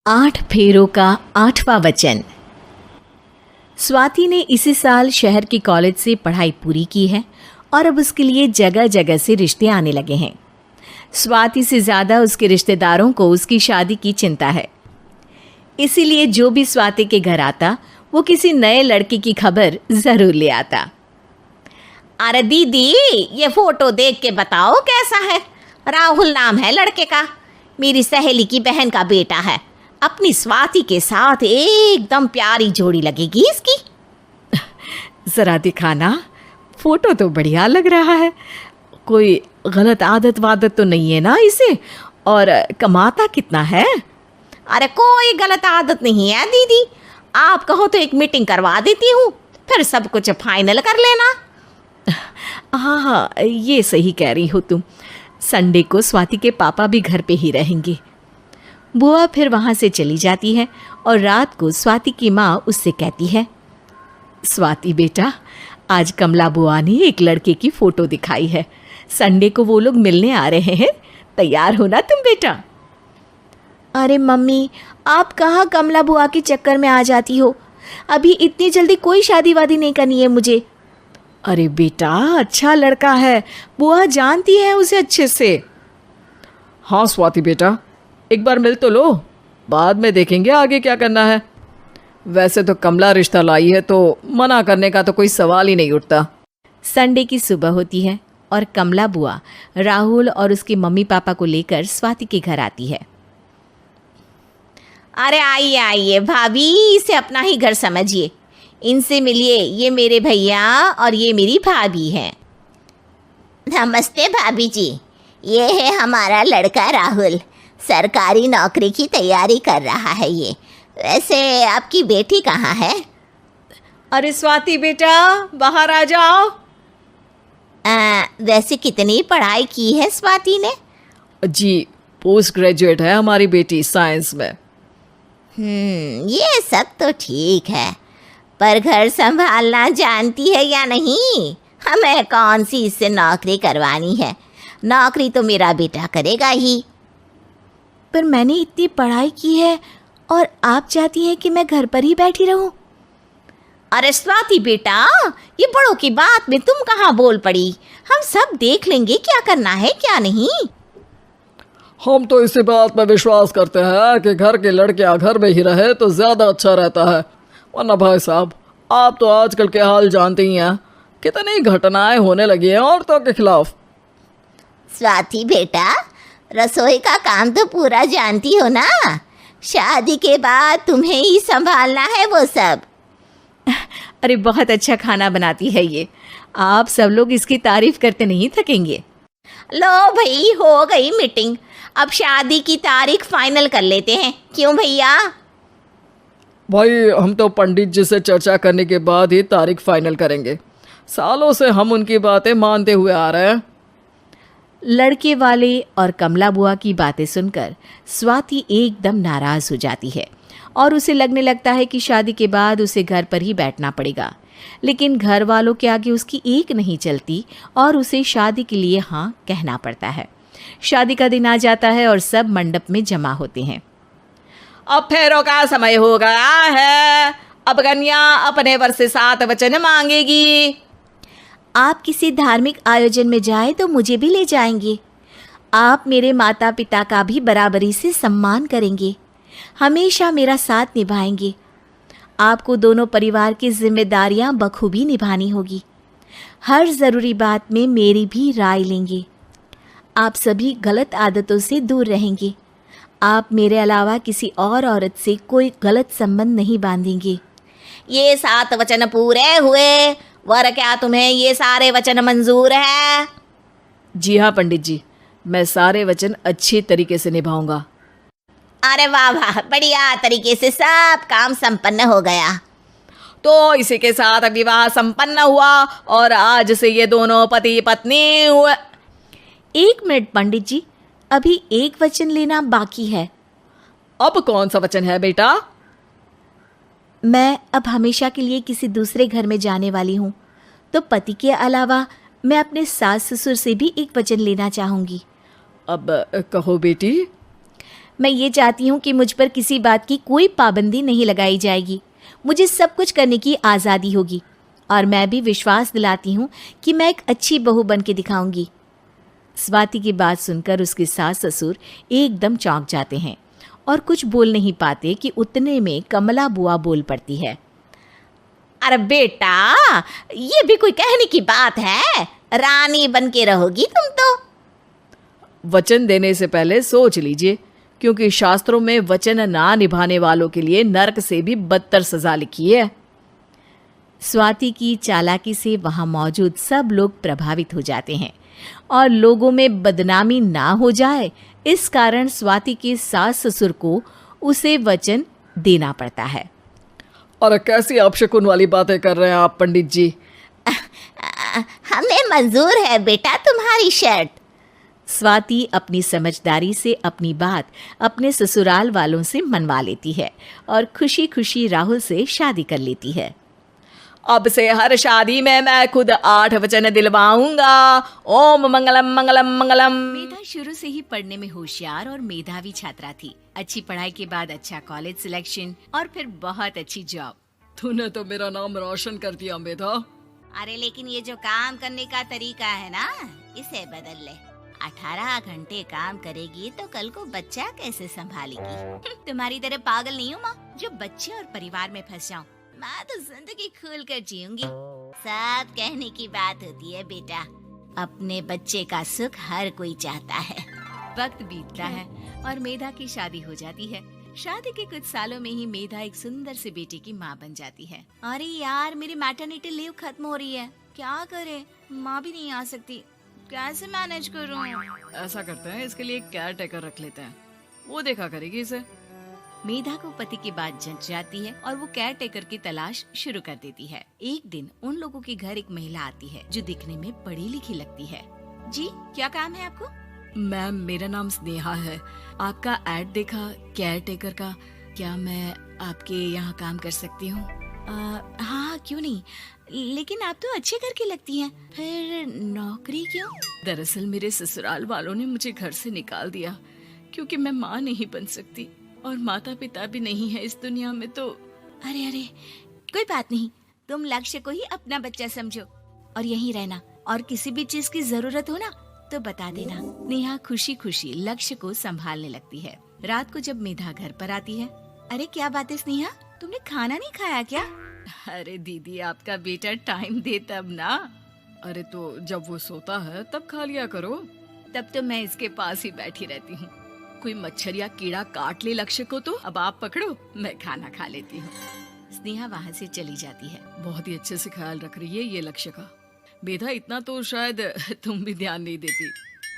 8 फेरों का 8वां वचन। स्वाति ने इसी साल शहर के कॉलेज से पढ़ाई पूरी की है और अब उसके लिए जगह जगह से रिश्ते आने लगे हैं। स्वाति से ज़्यादा उसके रिश्तेदारों को उसकी शादी की चिंता है, इसीलिए जो भी स्वाति के घर आता वो किसी नए लड़के की खबर ज़रूर ले आता। अरे दीदी, ये फोटो देख के बताओ कैसा है। राहुल नाम है लड़के का, मेरी सहेली की बहन का बेटा है। अपनी स्वाति के साथ एकदम प्यारी जोड़ी लगेगी इसकी। ज़रा दिखाना, फोटो तो बढ़िया लग रहा है। कोई गलत आदत वादत तो नहीं है ना इसे? और कमाता कितना है? अरे कोई गलत आदत नहीं है दीदी, आप कहो तो एक मीटिंग करवा देती हूँ, फिर सब कुछ फाइनल कर लेना। हाँ, ये सही कह रही हो तुम। संडे को स्वाति के पापा भी घर पे ही रहेंगे। बुआ फिर वहाँ से चली जाती है और रात को स्वाति की माँ उससे कहती है, स्वाति बेटा, आज कमला बुआ ने एक लड़के की फ़ोटो दिखाई है। संडे को वो लोग मिलने आ रहे हैं, तैयार हो ना तुम बेटा। अरे मम्मी, आप कहाँ कमला बुआ के चक्कर में आ जाती हो? अभी इतनी जल्दी कोई शादी वादी नहीं करनी है मुझे। अरे बेटा, अच्छा लड़का है, बुआ जानती है उसे अच्छे से। हाँ स्वाति बेटा, एक बार मिल तो लो, बाद में देखेंगे आगे क्या करना है। वैसे तो कमला रिश्ता लाई है तो मना करने का तो कोई सवाल ही नहीं उठता। संडे की सुबह होती है और कमला बुआ राहुल और उसके मम्मी पापा को लेकर स्वाति के घर आती है। अरे आइए आइए भाभी, इसे अपना ही घर समझिए, इनसे मिलिए। ये मेरे भैया और ये मेरी भाभी हैं। नमस्ते भाभी जी, ये है हमारा लड़का राहुल, सरकारी नौकरी की तैयारी कर रहा है ये। वैसे आपकी बेटी कहाँ है? अरे स्वाति बेटा, बाहर आ जाओ। वैसे कितनी पढ़ाई की है स्वाति ने? जी, पोस्ट ग्रेजुएट है हमारी बेटी साइंस में। ये सब तो ठीक है, पर घर संभालना जानती है या नहीं? हमें कौन सी इससे नौकरी करवानी है, नौकरी तो मेरा बेटा करेगा ही। पर मैंने इतनी पढ़ाई की है और आप चाहती हैं कि मैं घर पर ही बैठी रहूं? अरे स्वाति बेटा, ये बड़ों की बात में तुम कहाँ बोल पड़ी? हम सब देख लेंगे क्या करना है क्या नहीं। हम तो इसी बात में विश्वास करते हैं कि घर के लड़कियां घर में ही रहे तो ज़्यादा अच्छा रहता है। वरना भाई साहब, आप तो आजकल के हाल जानते ही हैं, कितनी घटनाएं होने लगी हैं औरतों के खिलाफ। स्वाति बेटा, रसोई का काम तो पूरा जानती हो ना? शादी के बाद तुम्हें ही संभालना है वो सब। अरे बहुत अच्छा खाना बनाती है ये, आप सब लोग इसकी तारीफ करते नहीं थकेंगे। लो भाई, हो गई मीटिंग, अब शादी की तारीख फाइनल कर लेते हैं, क्यों भैया? भाई, हम तो पंडित जी से चर्चा करने के बाद ही तारीख फाइनल करेंगे। सालों से हम उनकी बातें मानते हुए आ रहे हैं। लड़के वाले और कमला बुआ की बातें सुनकर स्वाति एकदम नाराज़ हो जाती है और उसे लगने लगता है कि शादी के बाद उसे घर पर ही बैठना पड़ेगा। लेकिन घर वालों के आगे उसकी एक नहीं चलती और उसे शादी के लिए हाँ कहना पड़ता है। शादी का दिन आ जाता है और सब मंडप में जमा होते हैं। अब फेरों का समय हो गया है, अब कन्या अपने वर से 7 वचन मांगेगी। आप किसी धार्मिक आयोजन में जाएं तो मुझे भी ले जाएंगे। आप मेरे माता पिता का भी बराबरी से सम्मान करेंगे, हमेशा मेरा साथ निभाएंगे। आपको दोनों परिवार की जिम्मेदारियां बखूबी निभानी होगी। हर ज़रूरी बात में मेरी भी राय लेंगे। आप सभी गलत आदतों से दूर रहेंगे। आप मेरे अलावा किसी और औरत से कोई गलत संबंध नहीं बांधेंगे। ये 7 वचन पूरे हुए, वर क्या तुम्हें ये सारे वचन मंजूर है? जी हाँ पंडित जी, मैं सारे वचन अच्छी तरीके से निभाऊंगा। अरे वाह वाह, बढ़िया तरीके से सब काम संपन्न हो गया। तो इसी के साथ विवाह संपन्न हुआ और आज से ये दोनों पति पत्नी हुए। 1 मिनट पंडित जी, अभी एक वचन लेना बाकी है। अब कौन सा वचन है बेटा? मैं अब हमेशा के लिए किसी दूसरे घर में जाने वाली हूँ, तो पति के अलावा मैं अपने सास ससुर से भी एक वचन लेना चाहूँगी। अब कहो बेटी। मैं ये चाहती हूँ कि मुझ पर किसी बात की कोई पाबंदी नहीं लगाई जाएगी। मुझे सब कुछ करने की आज़ादी होगी और मैं भी विश्वास दिलाती हूँ कि मैं एक अच्छी बहू बन के दिखाऊंगी। स्वाति की बात सुनकर उसके सास ससुर एकदम चौंक जाते हैं और कुछ बोल नहीं पाते कि उतने में कमला बुआ बोल पड़ती है। अरे बेटा, ये भी कोई कहने की बात है? रानी बन के रहोगी तुम तो। वचन देने से पहले सोच लीजिए, क्योंकि शास्त्रों में वचन ना निभाने वालों के लिए नरक से भी बदतर सजा लिखी है। स्वाति की चालाकी से वहाँ मौजूद सब लोग प्रभावित हो जाते हैं और लोगों में बदनामी ना हो जाए, इस कारण स्वाति के सास ससुर को उसे वचन देना पड़ता है। अरे कैसी अपशकुन वाली बातें कर रहे हैं आप पंडित जी? हमें मंजूर है बेटा तुम्हारी शर्त। स्वाति अपनी समझदारी से अपनी बात अपने ससुराल वालों से मनवा लेती है और खुशी खुशी राहुल से शादी कर लेती है। अब से हर शादी में मैं खुद 8 वचन दिलवाऊंगा। ओम मंगलम मंगलम मंगलम। मेधा शुरू से ही पढ़ने में होशियार और मेधावी छात्रा थी। अच्छी पढ़ाई के बाद अच्छा कॉलेज सिलेक्शन और फिर बहुत अच्छी जॉब। तूने तो मेरा नाम रोशन कर दिया मेधा। अरे लेकिन ये जो काम करने का तरीका है ना, इसे बदल ले। 18 घंटे काम करेगी तो कल को बच्चा कैसे संभालेगी? तुम्हारी तरह पागल नहीं हूँ माँ जो बच्चे और परिवार में फंस जाऊँ। मैं तो जिंदगी खुल कर जीऊंगी। सब कहने की बात होती है बेटा। अपने बच्चे का सुख हर कोई चाहता है। वक्त बीतता है और मेधा की शादी हो जाती है। शादी के कुछ सालों में ही मेधा एक सुंदर से बेटे की माँ बन जाती है। अरे यार, मेरी मैटरनिटी लीव खत्म हो रही है, क्या करे? माँ भी नहीं आ सकती, कैसे मैनेज करूँ? ऐसा करते हैं, इसके लिए एक केयर टेकर रख लेते हैं, वो देखा करेगी इसे। मेधा को पति की बात जंच जाती है और वो केयर टेकर की तलाश शुरू कर देती है। एक दिन उन लोगों के घर एक महिला आती है जो दिखने में पढ़ी लिखी लगती है। जी, क्या काम है आपको? मैम, मेरा नाम स्नेहा है। आपका ऐड देखा केयर टेकर का। क्या मैं आपके यहाँ काम कर सकती हूँ? हाँ, क्यों नहीं, लेकिन आप तो अच्छे घर की लगती हैं, फिर नौकरी क्यों? दरअसल मेरे ससुराल वालों ने मुझे घर से निकाल दिया क्योंकि मैं माँ नहीं बन सकती और माता पिता भी नहीं है इस दुनिया में। तो अरे अरे, कोई बात नहीं, तुम लक्ष्य को ही अपना बच्चा समझो और यहीं रहना, और किसी भी चीज की जरूरत हो ना तो बता देना। नेहा खुशी खुशी लक्ष्य को संभालने लगती है। रात को जब मेधा घर पर आती है, अरे क्या बात है स्नेहा, तुमने खाना नहीं खाया क्या? अरे दीदी, आपका बेटा टाइम दे तब ना। अरे तो जब वो सोता है तब खा लिया करो। तब तो मैं इसके पास ही बैठी रहती हूँ। कोई मच्छर या कीड़ा काट ले लक्ष्य को तो अब आप पकड़ो, मैं खाना खा लेती हूँ। स्नेहा वहाँ से चली जाती है। बहुत ही अच्छे से ख्याल रख रही है ये लक्ष्य का। मेधा, इतना तो शायद तुम भी ध्यान नहीं देती।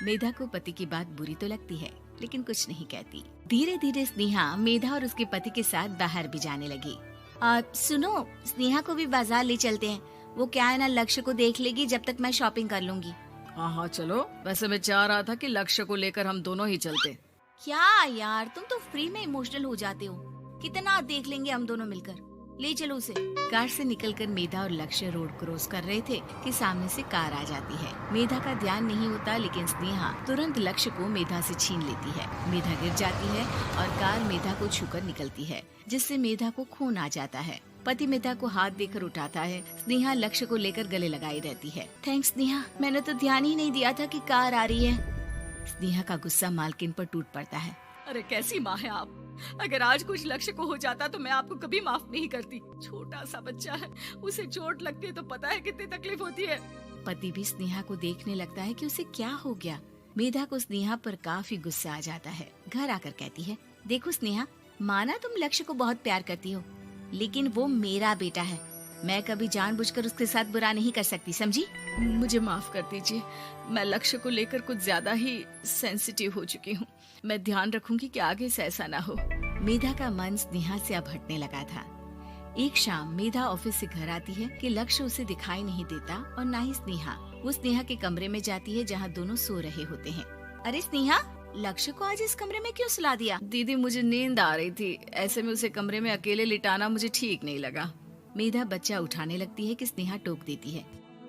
मेधा को पति की बात बुरी तो लगती है लेकिन कुछ नहीं कहती। धीरे धीरे स्नेहा मेधा और उसके पति के साथ बाहर भी जाने लगी। सुनो, स्नेहा को भी बाजार ले चलते हैं, वो क्या है ना लक्ष्य को देख लेगी जब तक मैं शॉपिंग कर लूंगी। हाँ हाँ चलो, वैसे मैं चाह रहा था कि लक्ष्य को लेकर हम दोनों ही चलते। क्या यार, तुम तो फ्री में इमोशनल हो जाते हो, कितना देख लेंगे हम दोनों मिलकर, ले चलो उसे। कार से निकलकर मेधा और लक्ष्य रोड क्रॉस कर रहे थे कि सामने से कार आ जाती है। मेधा का ध्यान नहीं होता लेकिन स्नेहा तुरंत लक्ष्य को मेधा से छीन लेती है। मेधा गिर जाती है और कार मेधा को छूकर निकलती है, जिससे मेधा को खून आ जाता है। पति मेधा को हाथ देकर उठाता है। स्नेहा लक्ष्य को लेकर गले लगाई रहती है। थैंक्स स्नेहा, मैंने तो ध्यान ही नहीं दिया था कि कार आ रही है। स्नेहा का गुस्सा मालकिन पर टूट पड़ता है। अरे कैसी माँ है आप, अगर आज कुछ लक्ष्य को हो जाता तो मैं आपको कभी माफ नहीं करती। छोटा सा बच्चा है, उसे चोट लगती है तो पता है कितनी तकलीफ होती है। पति भी स्नेहा को देखने लगता है कि उसे क्या हो गया। मेधा को स्नेहा पर काफी गुस्सा आ जाता है। घर आकर कहती है, देखो स्नेहा, माना तुम लक्ष्य को बहुत प्यार करती हो, लेकिन वो मेरा बेटा है, मैं कभी जानबूझकर उसके साथ बुरा नहीं कर सकती, समझी? मुझे माफ कर दीजिए, मैं लक्ष्य को लेकर कुछ ज्यादा ही सेंसिटिव हो चुकी हूँ। मैं ध्यान रखूंगी कि आगे से ऐसा ना हो। मेधा का मन स्नेहा से अब हटने लगा था। एक शाम मेधा ऑफिस से घर आती है कि लक्ष्य उसे दिखाई नहीं देता और ना ही स्नेहा। वो स्नेहा के कमरे में जाती है जहाँ दोनों सो रहे होते हैं। अरे स्नेहा, लक्ष्य को आज इस कमरे में क्यों सुला दिया? दीदी, मुझे नींद आ रही थी, ऐसे में उसे कमरे में अकेले लिटाना मुझे ठीक नहीं लगा। मेधा बच्चा उठाने लगती है कि स्नेहा टोक देती है।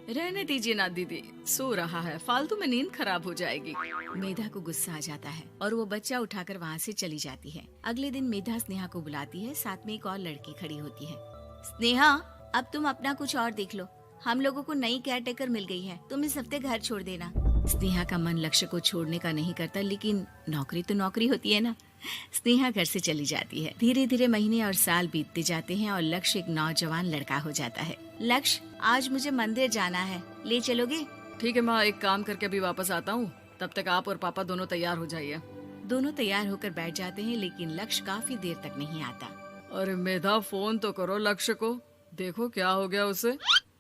रहने दीजिए ना दीदी, सो रहा है, फालतू में नींद खराब हो जाएगी। मेधा को गुस्सा आ जाता है और वो बच्चा उठाकर वहाँ से चली जाती है। अगले दिन मेधा स्नेहा को बुलाती है, साथ में एक और लड़की खड़ी होती है। स्नेहा, अब तुम अपना कुछ और देख लो। हम लोगों को नई केयरटेकर मिल गई है, तुम इस हफ्ते घर छोड़ देना। स्नेहा का मन लक्ष्य को छोड़ने का नहीं करता, लेकिन नौकरी तो नौकरी होती है ना। स्नेहा घर से चली जाती है। धीरे धीरे महीने और साल बीतते जाते हैं और लक्ष्य एक नौजवान लड़का हो जाता है। लक्ष्य, आज मुझे मंदिर जाना है, ले चलोगे? ठीक है माँ, एक काम करके अभी वापस आता हूँ, तब तक आप और पापा दोनों तैयार हो जाइए। दोनों तैयार होकर बैठ जाते हैं, लेकिन लक्ष्य काफी देर तक नहीं आता। अरे मेधा, फोन तो करो लक्ष्य को, देखो क्या हो गया उसे।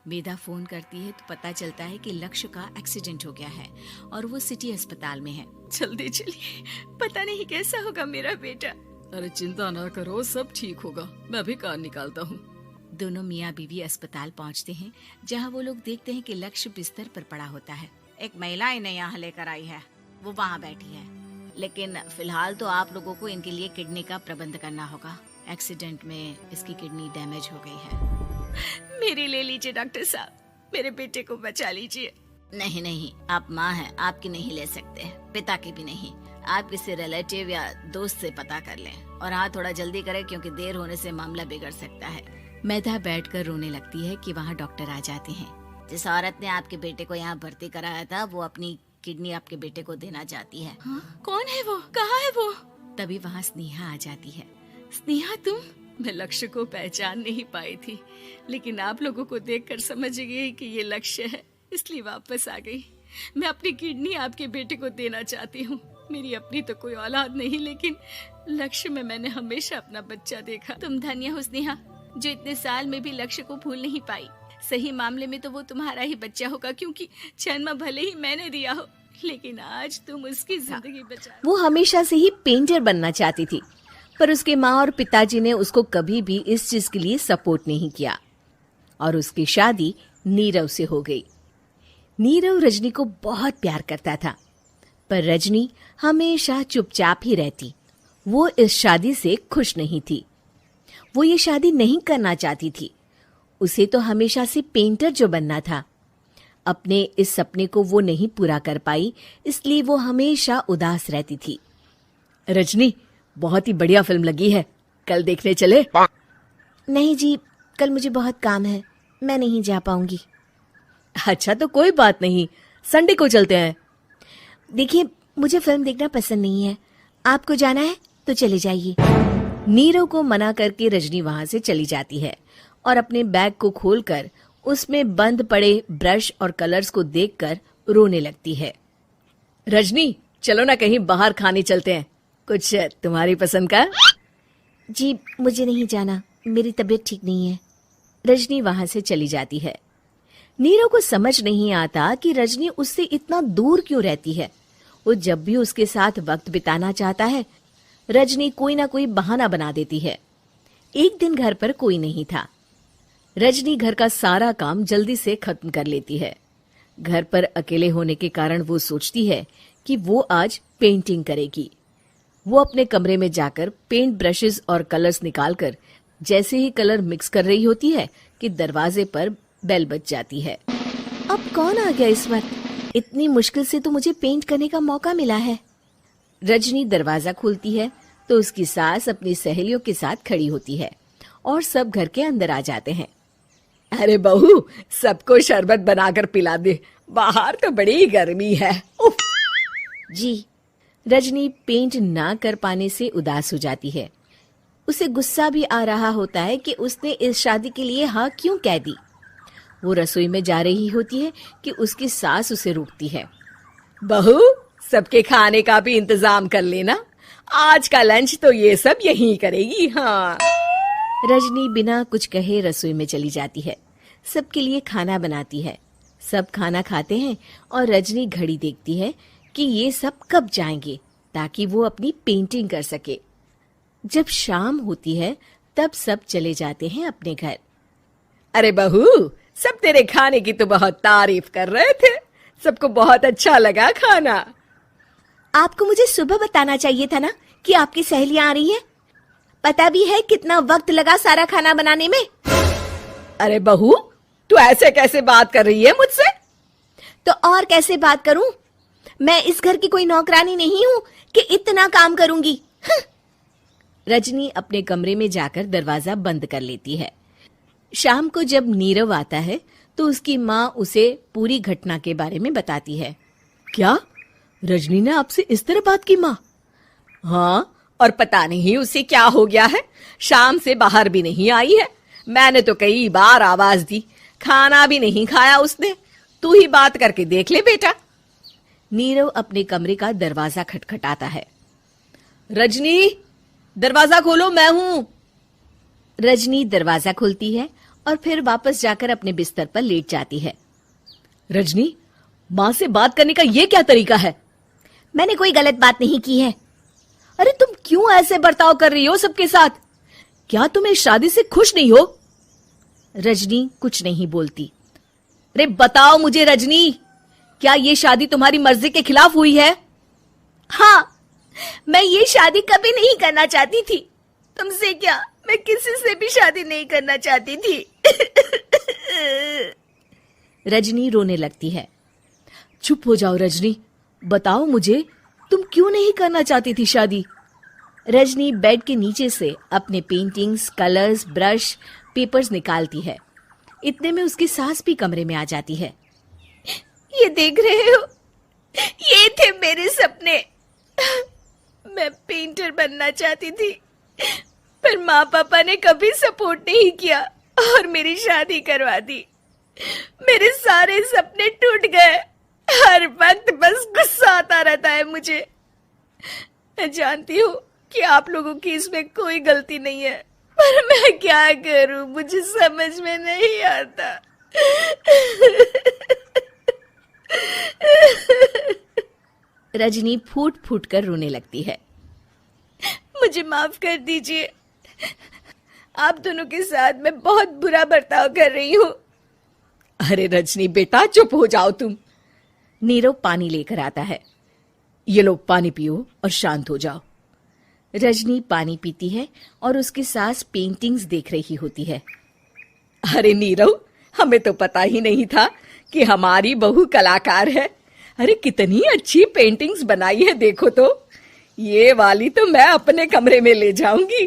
मेधा फोन करती है तो पता चलता है कि लक्ष्य का एक्सीडेंट हो गया है और वो सिटी अस्पताल में है। जल्दी चलिए, पता नहीं कैसा होगा मेरा बेटा। अरे चिंता ना करो, सब ठीक होगा, मैं भी कार निकालता हूँ। दोनों मियाँ बीवी अस्पताल पहुँचते हैं, जहाँ वो लोग देखते हैं कि लक्ष्य बिस्तर पर पड़ा होता है। एक महिला इन्हें यहाँ लेकर आई है, वो वहाँ बैठी है, लेकिन फिलहाल तो आप लोगों को इनके लिए किडनी का प्रबंध करना होगा। एक्सीडेंट में इसकी किडनी डैमेज हो गई है। मेरी ले लीजिए डॉक्टर साहब, मेरे बेटे को बचा लीजिए। नहीं नहीं, आप माँ हैं, आपकी नहीं ले सकते, पिता की भी नहीं। आप किसी रिलेटिव या दोस्त से पता कर लें, और हाँ थोड़ा जल्दी करें क्योंकि देर होने से मामला बिगड़ सकता है। मेधा बैठकर रोने लगती है कि वहाँ डॉक्टर आ जाते हैं। जिस औरत ने आपके बेटे को यहाँ भर्ती कराया था, वो अपनी किडनी आपके बेटे को देना चाहती है। हाँ? कौन है वो, कहाँ है वो? तभी वहाँ स्नेहा आ जाती है। स्नेहा तुम? मैं लक्ष्य को पहचान नहीं पाई थी, लेकिन आप लोगों को देखकर समझ गई कि ये लक्ष्य है, इसलिए वापस आ गई। मैं अपनी किडनी आपके बेटे को देना चाहती हूँ। मेरी अपनी तो कोई औलाद नहीं, लेकिन लक्ष्य में मैंने हमेशा अपना बच्चा देखा। तुम धन्य हो स्नेहा, जो इतने साल में भी लक्ष्य को भूल नहीं पाई। सही मामले में तो वो तुम्हारा ही बच्चा होगा, क्योंकि जन्म भले ही मैंने दिया हो, लेकिन आज तुम उसकी जिंदगी बचा। वो हमेशा से ही पेंटर बनना चाहती थी, पर उसके माँ और पिताजी ने उसको कभी भी इस चीज के लिए सपोर्ट नहीं किया और उसकी शादी नीरव से हो गई। नीरव रजनी को बहुत प्यार करता था, पर रजनी हमेशा चुपचाप ही रहती। वो इस शादी से खुश नहीं थी। वो ये शादी नहीं करना चाहती थी। उसे तो हमेशा से पेंटर जो बनना था। अपने इस सपने को वो नहीं पूरा कर पाई, इसलिए वो हमेशा उदास रहती थी। रजनी, बहुत ही बढ़िया फिल्म लगी है, कल देखने चले? नहीं जी, कल मुझे बहुत काम है, मैं नहीं जा पाऊंगी। अच्छा तो कोई बात नहीं, संडे को चलते हैं। देखिए, मुझे फिल्म देखना पसंद नहीं है, आपको जाना है तो चले जाइए। नीरव को मना करके रजनी वहां से चली जाती है और अपने बैग को खोलकर उसमें बंद पड़े ब्रश और कलर्स को देखकर रोने लगती है। रजनी, चलो ना कहीं बाहर खाने चलते हैं, कुछ तुम्हारी पसंद का। जी मुझे नहीं जाना, मेरी तबीयत ठीक नहीं है। रजनी वहां से चली जाती है। नीरव को समझ नहीं आता कि रजनी उससे इतना दूर क्यों रहती है। वो जब भी उसके साथ वक्त बिताना चाहता है, रजनी कोई ना कोई बहाना बना देती है। एक दिन घर पर कोई नहीं था। रजनी घर का सारा काम जल्दी से खत्म कर लेती है। घर पर अकेले होने के कारण वो सोचती है कि वो आज पेंटिंग करेगी। वो अपने कमरे में जाकर पेंट ब्रशेस और कलर्स निकालकर जैसे ही कलर मिक्स कर रही होती है कि दरवाजे पर बेल बज जाती है। अब कौन आ गया इस वक्त? इतनी मुश्किल से तो मुझे पेंट करने का मौका मिला है। रजनी दरवाजा खोलती है तो उसकी सास अपनी सहेलियों के साथ खड़ी होती है और सब घर के अंदर आ जाते हैं। अरे बहू, सबको शरबत बनाकर पिला दे, बाहर तो बड़ी गर्मी है। उफ। जी। रजनी पेंट ना कर पाने से उदास हो जाती है। उसे गुस्सा भी आ रहा होता है कि उसने इस शादी के लिए हाँ क्यों कह दी। वो रसोई में जा रही होती है कि उसकी सास उसे रोकती है। बहू, सबके खाने का भी इंतजाम कर लेना, आज का लंच तो ये सब यहीं करेगी। हाँ। रजनी बिना कुछ कहे रसोई में चली जाती है। सबके लिए खाना बनाती है। सब खाना खाते हैं और रजनी घड़ी देखती है कि ये सब कब जाएंगे ताकि वो अपनी पेंटिंग कर सके। जब शाम होती है तब सब चले जाते हैं अपने घर। अरे बहू, सब तेरे खाने की तो बहुत तारीफ कर रहे थे, सबको बहुत अच्छा लगा खाना। आपको मुझे सुबह बताना चाहिए था ना कि आपकी सहेलियां आ रही हैं। पता भी है कितना वक्त लगा सारा खाना बनाने में। अरे बहू, तू ऐसे कैसे बात कर रही है मुझसे? तो और कैसे बात करूं? मैं इस घर की कोई नौकरानी नहीं हूं कि इतना काम करूंगी। रजनी अपने कमरे में जाकर दरवाजा बंद कर लेती है। शाम को जब नीरव आता है तो उसकी माँ उसे पूरी घटना के बारे में बताती है। क्या रजनी ने आपसे इस तरह बात की माँ? हाँ, और पता नहीं उसे क्या हो गया है, शाम से बाहर भी नहीं आई है। मैंने तो कई बार आवाज दी, खाना भी नहीं खाया उसने। तू ही बात करके देख ले बेटा। नीरव अपने कमरे का दरवाजा खटखटाता है। रजनी, दरवाजा खोलो, मैं हूं। रजनी दरवाजा खोलती है और फिर वापस जाकर अपने बिस्तर पर लेट जाती है। रजनी, मां से बात करने का ये क्या तरीका है? मैंने कोई गलत बात नहीं की है। अरे तुम क्यों ऐसे बर्ताव कर रही हो सबके साथ? क्या तुम इस शादी से खुश नहीं हो? रजनी कुछ नहीं बोलती। अरे बताओ मुझे रजनी, क्या ये शादी तुम्हारी मर्जी के खिलाफ हुई है? हाँ, मैं ये शादी कभी नहीं करना चाहती थी। तुमसे क्या, मैं किसी से भी शादी नहीं करना चाहती थी। रजनी रोने लगती है। चुप हो जाओ रजनी, बताओ मुझे, तुम क्यों नहीं करना चाहती थी शादी? रजनी बेड के नीचे से अपने पेंटिंग्स, कलर्स, ब्रश, पेपर्स निकालती है। इतने में उसकी सास भी कमरे में आ जाती है। ये देख रहे हो, ये थे मेरे सपने। मैं पेंटर बनना चाहती थी, पर माँ पापा ने कभी सपोर्ट नहीं किया और मेरी शादी करवा दी। मेरे सारे सपने टूट गए। हर वक्त बस गुस्सा आता रहता है मुझे। मैं जानती हूँ कि आप लोगों की इसमें कोई गलती नहीं है, पर मैं क्या करूं, मुझे समझ में नहीं आता। रजनी फूट फूट कर रोने लगती है। मुझे माफ कर दीजिए, आप दोनों के साथ मैं बहुत बुरा बर्ताव कर रही हूँ। अरे रजनी बेटा, चुप हो जाओ तुम। नीरव पानी लेकर आता है। ये लो पानी पियो और शांत हो जाओ। रजनी पानी पीती है और उसकी सास पेंटिंग्स देख रही होती है। अरे नीरव, हमें तो पता ही नहीं था कि हमारी बहू कलाकार है। अरे कितनी अच्छी पेंटिंग्स बनाई है, देखो तो। ये वाली तो मैं अपने कमरे में ले जाऊंगी।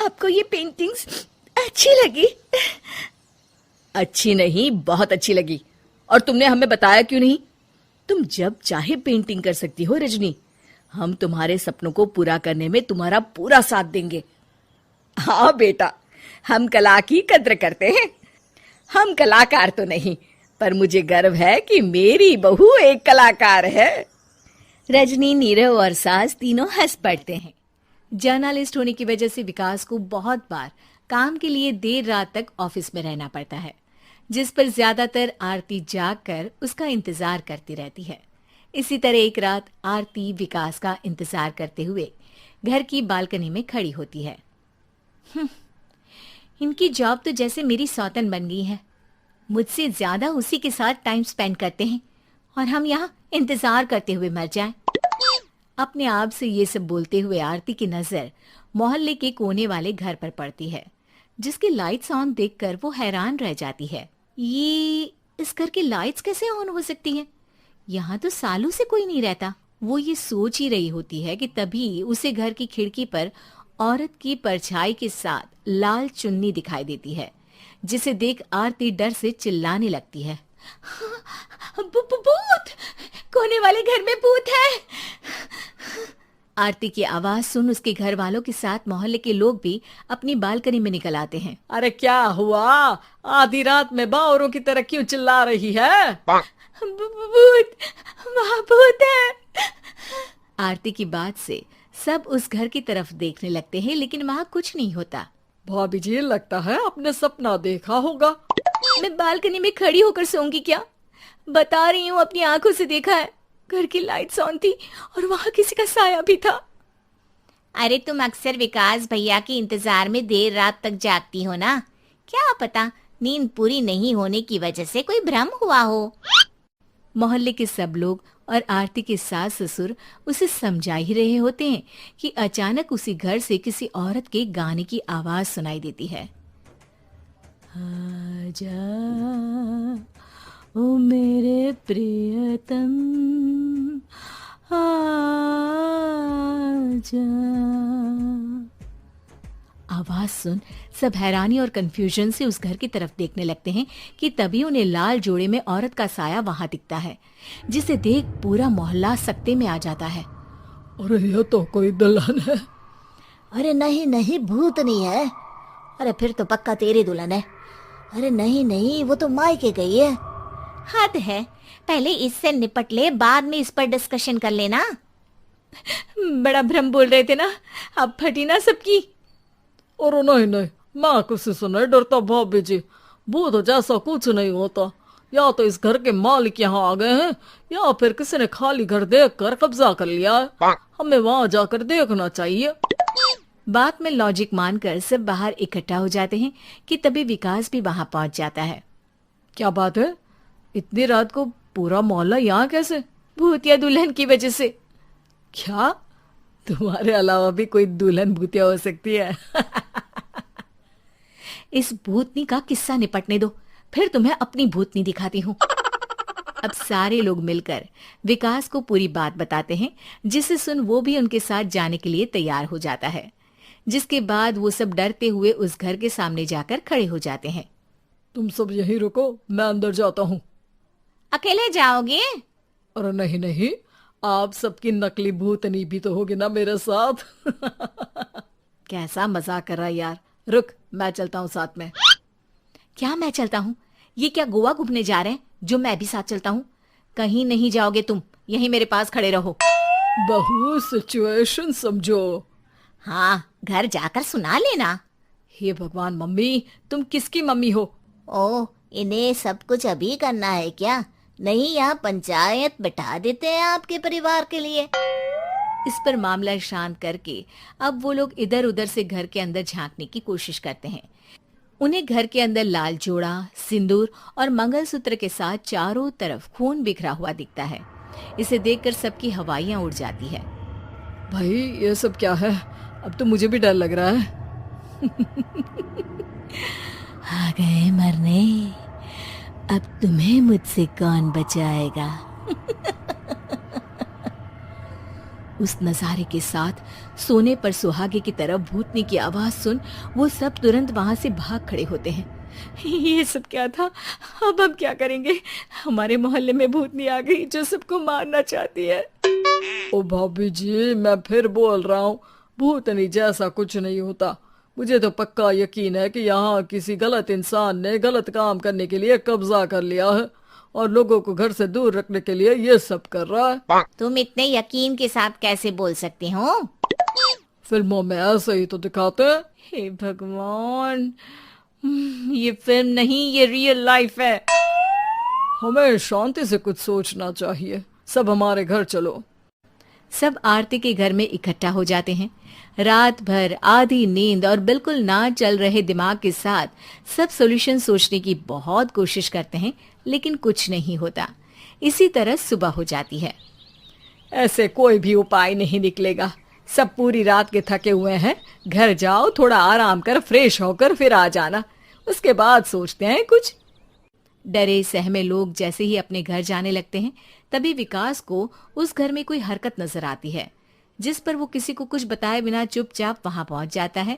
आपको ये पेंटिंग्स अच्छी लगी? अच्छी नहीं, बहुत अच्छी लगी। और तुमने हमें बताया क्यों नहीं? तुम जब चाहे पेंटिंग कर सकती हो रजनी। हम तुम्हारे सपनों को पूरा करने में तुम्हारा पूरा साथ देंगे। हाँ बेटा, हम कला की कद्र करते हैं। हम कलाकार तो नहीं, पर मुझे गर्व है कि मेरी बहू एक कलाकार है। रजनी, नीरव और सास तीनों हंस पड़ते हैं। जर्नलिस्ट होने की वजह से विकास को बहुत बार काम के लिए देर रात तक ऑफिस में रहना पड़ता है, जिस पर ज्यादातर आरती जाग कर उसका इंतजार करती रहती है। इसी तरह एक रात आरती विकास का इंतजार करते हुए घर की बालकनी में खड़ी होती है। इनकी जॉब तो जैसे मेरी सौतन बन गई है। मुझसे ज्यादा उसी के साथ टाइम स्पेंड करते हैं और हम यहाँ इंतजार करते हुए मर जाएं। अपने आप से ये सब बोलते हुए आरती की नजर मोहल्ले के कोने वाले घर पर पड़ती है, जिसकी लाइट्स ऑन देखकर वो हैरान रह जाती है। ये इस घर की लाइट्स कैसे ऑन हो सकती हैं? यहाँ तो सालों से कोई नहीं रहता। वो ये सोच ही रही होती है कि तभी उसे घर की खिड़की पर औरत की परछाई के साथ लाल चुन्नी दिखाई देती है, जिसे देख आरती डर से चिल्लाने लगती है। भूत! कोने वाले घर में भूत है! आरती की आवाज सुन उसके घर वालों के साथ मोहल्ले के लोग भी अपनी बालकनी में निकल आते हैं। अरे क्या हुआ? आधी रात में बावरों की तरह क्यों चिल्ला रही है? भूत! वहाँ भूत है! आरती की बात से सब उस घर की तरफ देखने लगते हैं, लेकिन वहाँ कुछ नहीं होता। भाभी जी, लगता है आपने सपना देखा होगा। मैं बालकनी में खड़ी होकर सोऊंगी क्या? बता रही हूँ, अपनी आंखों से देखा है। घर की लाइट्स ऑन थी और वहाँ किसी का साया भी था। अरे तुम अक्सर विकास भैया के इंतजार में देर रात तक जागती हो ना, क्या पता नींद पूरी नहीं होने की वजह से कोई भ्रम हुआ हो। मोहल्ले के सब लोग और आरती के सास ससुर उसे समझा ही रहे होते हैं कि अचानक उसी घर से किसी औरत के गाने की आवाज सुनाई देती है। आजा ओ मेरे प्रियतम आजा। आवाज सुन सब हैरानी और कंफ्यूजन से उस घर की तरफ देखने लगते हैं कि तभी उन्हें लाल जोड़े में औरत का साया वहां दिखता है, जिसे देख पूरा मोहल्ला सकते में आ जाता है। अरे ये तो कोई दुल्हन है। अरे नहीं नहीं, भूतनी है। अरे फिर तो पक्का तेरी दुल्हन है। अरे नहीं नहीं, वो तो मायके गई है। हद है, पहले इससे निपट ले, बाद में इस पर डिस्कशन कर लेना। बड़ा भ्रम बोल रहे थे ना, अब फटी ना सबकी। और नहीं नहीं, मैं किसी से नहीं डरता भाभी जी। भूत जैसा कुछ नहीं होता। या तो इस घर के मालिक यहाँ आ गए हैं, या फिर किसी ने खाली घर देख कर कब्जा कर लिया है। हमें वहां जाकर देखना चाहिए। बात में लॉजिक मानकर सब बाहर इकट्ठा हो जाते हैं कि तभी विकास भी वहां पहुंच जाता है। क्या बात है, इतनी रात को पूरा मोहल्ला यहाँ कैसे? भूतिया दुल्हन की वजह से। क्या तुम्हारे अलावा भी कोई दुल्हन भूतिया हो सकती है? इस भूतनी का किस्सा निपटने दो, फिर तुम्हें अपनी भूतनी दिखाती हूँ। अब सारे लोग मिलकर विकास को पूरी बात बताते हैं, जिसे सुन वो भी उनके साथ जाने के लिए तैयार हो जाता है। जिसके बाद वो सब डरते हुए उस घर के सामने जाकर खड़े हो जाते हैं। तुम सब यहीं रुको, मैं अंदर जाता हूँ। अकेले जाओगे? अरे नहीं नहीं, आप सबकी नकली भूतनी भी तो होगी ना मेरे साथ। कैसा मजाक कर रहा है यार। रुक, मैं चलता हूँ साथ में। क्या मैं चलता हूँ? ये क्या गोवा घूमने जा रहे हैं जो मैं भी साथ चलता हूँ? कहीं नहीं जाओगे तुम, यहीं मेरे पास खड़े रहो। बहू सिचुएशन समझो। हाँ, घर जाकर सुना लेना। हे भगवान, मम्मी तुम किसकी मम्मी हो? ओ, इन्हें सब कुछ अभी करना है क्या? नहीं, यहाँ पंचायत बैठा देते हैं आपके परिवार के लिए। इस पर मामला शांत करके अब वो लोग इधर उधर से घर के अंदर झांकने की कोशिश करते हैं। उन्हें घर के अंदर लाल जोड़ा, सिंदूर और मंगलसूत्र के साथ चारों तरफ खून बिखरा हुआ दिखता है। इसे देखकर सबकी हवाइयां उड़ जाती है। भाई ये सब क्या है? अब तो मुझे भी डर लग रहा है। आ गए मरने, अब तुम्हें मुझसे कौन बचाएगा? उस नजारे के साथ सोने पर सुहागे की तरफ भूतनी की आवाज सुन वो सब तुरंत वहां से भाग खड़े होते हैं। ये सब क्या था? अब हम क्या करेंगे? हमारे मोहल्ले में भूतनी आ गई जो सबको मारना चाहती है। ओ भाभी जी, मैं फिर बोल रहा हूँ, भूतनी जैसा कुछ नहीं होता। मुझे तो पक्का यकीन है कि यहाँ किसी गलत इंसान ने गलत काम करने के लिए कब्जा कर लिया है और लोगों को घर से दूर रखने के लिए ये सब कर रहा है। तुम इतने यकीन के साथ कैसे बोल सकते हो? फिल्मों में ऐसे ही तो दिखाते हैं। हे भगवान, ये फिल्म नहीं, ये रियल लाइफ है। हमें शांति से कुछ सोचना चाहिए। सब हमारे घर चलो। सब आरती के घर में इकट्ठा हो जाते हैं। रात भर आधी नींद और बिल्कुल ना चल रहे दिमाग के साथ सब सॉल्यूशन सोचने की बहुत कोशिश करते हैं, लेकिन कुछ नहीं होता। इसी तरह सुबह हो जाती है। ऐसे कोई भी उपाय नहीं निकलेगा। सब पूरी रात के थके हुए हैं। घर जाओ, थोड़ा आराम कर, फ्रेश होकर फिर आ जाना, उसके बाद सोचते हैं कुछ। डरे सहमे लोग जैसे ही अपने घर जाने लगते हैं, तभी विकास को उस घर में कोई हरकत नजर आती है, जिस पर वो किसी को कुछ बताए बिना चुपचाप वहां पहुंच जाता है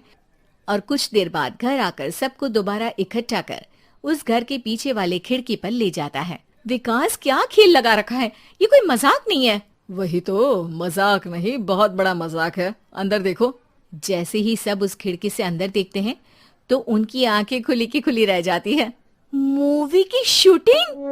और कुछ देर बाद घर आकर सबको दोबारा इकट्ठा कर उस घर के पीछे वाले खिड़की पर ले जाता है। विकास, क्या खेल लगा रखा है? ये कोई मजाक नहीं है। वही तो, मजाक नहीं, बहुत बड़ा मजाक है। अंदर देखो। जैसे ही सब उस खिड़की से अंदर देखते हैं तो उनकी आंखें खुली की खुली रह जाती है। मूवी की शूटिंग!